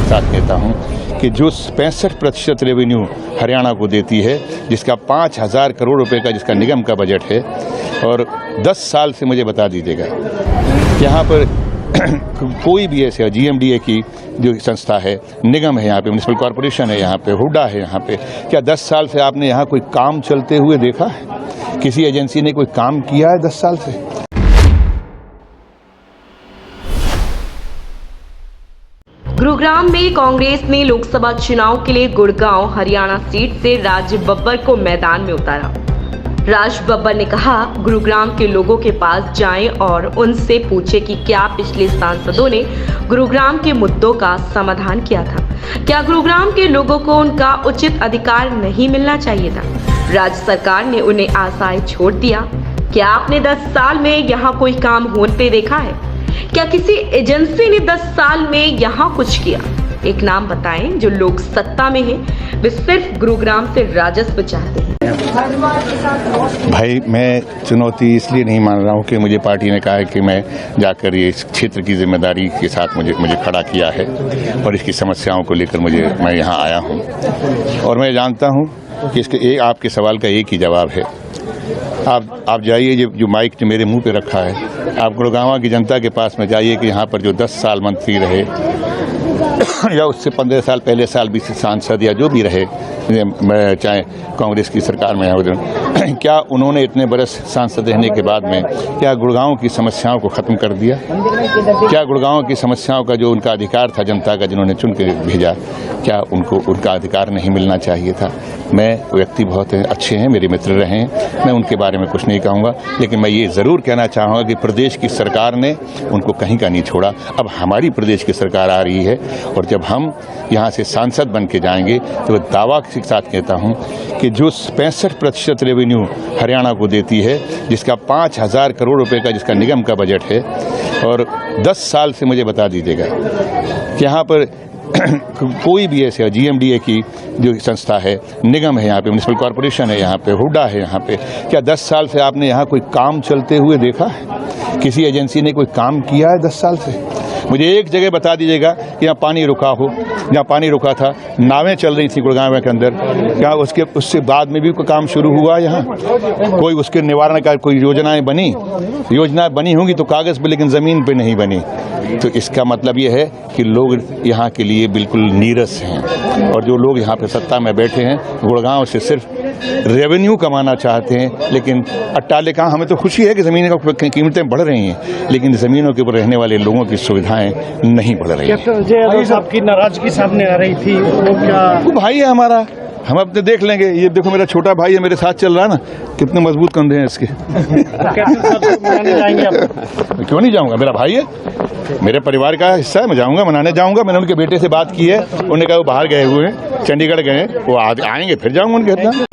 के साथ कहता हूँ कि जो 65% रेवेन्यू हरियाणा को देती है, जिसका 5000 करोड़ रुपए का जिसका निगम का बजट है, और 10 साल से मुझे बता दीजिएगा यहाँ पर कोई भी ऐसे GMDA की जो संस्था है, निगम है यहाँ पे, म्युनिसिपल कॉरपोरेशन है यहाँ पे, हुडा है यहाँ पे, क्या 10 साल से आपने यहाँ कोई काम चलते हुए देखा है? किसी एजेंसी ने कोई काम किया है 10 साल से? गुरुग्राम में कांग्रेस ने लोकसभा चुनाव के लिए गुड़गांव हरियाणा सीट से राज बब्बर को मैदान में उतारा। राज बब्बर ने कहा, गुरुग्राम के लोगों के पास जाएं और उनसे पूछें कि क्या पिछले सांसदों ने गुरुग्राम के मुद्दों का समाधान किया था? क्या गुरुग्राम के लोगों को उनका उचित अधिकार नहीं मिलना चाहिए था? राज्य सरकार ने उन्हें आशाएं छोड़ दिया। क्या आपने 10 साल में यहाँ कोई काम होते देखा है? क्या किसी एजेंसी ने 10 साल में यहाँ कुछ किया? एक नाम बताएं जो लोग सत्ता में हैं, वे सिर्फ गुरुग्राम से राजस्व चाहते हैं। भाई, मैं चुनौती इसलिए नहीं मान रहा हूँ कि मुझे पार्टी ने कहा है कि मैं जाकर ये इस क्षेत्र की जिम्मेदारी के साथ मुझे खड़ा किया है और इसकी समस्याओं को लेकर मैं यहाँ आया हूँ। और मैं जानता हूँ कि इसके आपके सवाल का एक ही जवाब है। आप जाइए, जो माइक मेरे मुंह पे रखा है, आप गुड़गांव की जनता के पास में जाइए कि यहाँ पर जो 10 साल मंत्री रहे या उससे 15 साल पहले साल भी सांसद या जो भी रहे, चाहे कांग्रेस की सरकार में है, क्या उन्होंने इतने बरस सांसद रहने के बाद में क्या गुड़गांव की समस्याओं को ख़त्म कर दिया? क्या गुड़गांव की समस्याओं का जो उनका अधिकार था, जनता का जिन्होंने चुन के भेजा, क्या उनको उनका अधिकार नहीं मिलना चाहिए था? मैं व्यक्ति बहुत अच्छे हैं, मेरे मित्र रहे हैं, मैं उनके बारे में कुछ नहीं कहूँगा, लेकिन मैं ये ज़रूर कहना चाहूँगा कि प्रदेश की सरकार ने उनको कहीं का नहीं छोड़ा। अब हमारी प्रदेश की सरकार आ रही है और जब हम यहाँ से सांसद बन के जाएंगे तो दावा के साथ कहता हूँ कि जो 65% रेवेन्यू हरियाणा को देती है, जिसका 5000 करोड़ रुपए का जिसका निगम का बजट है, और 10 साल से मुझे बता दीजिएगा कि यहाँ पर कोई भी ऐसे GMDA की जो संस्था है, निगम है यहाँ पे, म्युनिसिपल कॉरपोरेशन है यहाँ पे, हुडा है यहाँ पे, क्या 10 साल से आपने यहाँ कोई काम चलते हुए देखा है? किसी एजेंसी ने कोई काम किया है 10 साल से? मुझे एक जगह बता दीजिएगा कि यहाँ पानी रुका हो, जहाँ पानी रुका था, नावें चल रही थी गुड़गांव के अंदर, क्या उससे बाद में भी कोई काम शुरू हुआ? यहाँ कोई उसके निवारण का कोई योजनाएं बनी होंगी तो कागज़ पे, लेकिन ज़मीन पे नहीं बनी। तो इसका मतलब ये है कि लोग यहाँ के लिए बिल्कुल नीरस हैं, और जो लोग यहाँ पे सत्ता में बैठे हैं गुड़गांव से सिर्फ रेवेन्यू कमाना चाहते हैं। लेकिन अट्टालिका, हमें तो खुशी है कि ज़मीनों की कीमतें बढ़ रही हैं, लेकिन ज़मीनों के ऊपर रहने वाले लोगों की सुविधाएं नहीं बढ़ रही हैं। आपकी नाराजगी सामने आ रही थी, वो भाई है हमारा, हम अपने देख लेंगे। ये देखो, मेरा छोटा भाई है, मेरे साथ चल रहा है ना, कितने मजबूत कंधे हैं इसके। क्यों नहीं जाऊंगा? मेरा भाई है, मेरे परिवार का हिस्सा है, मैं जाऊंगा, मनाने जाऊंगा। मैंने उनके बेटे से बात की है, उन्होंने कहा वो बाहर गए हुए हैं, चंडीगढ़ गए, वो आएंगे फिर जाऊंगा उनके घर।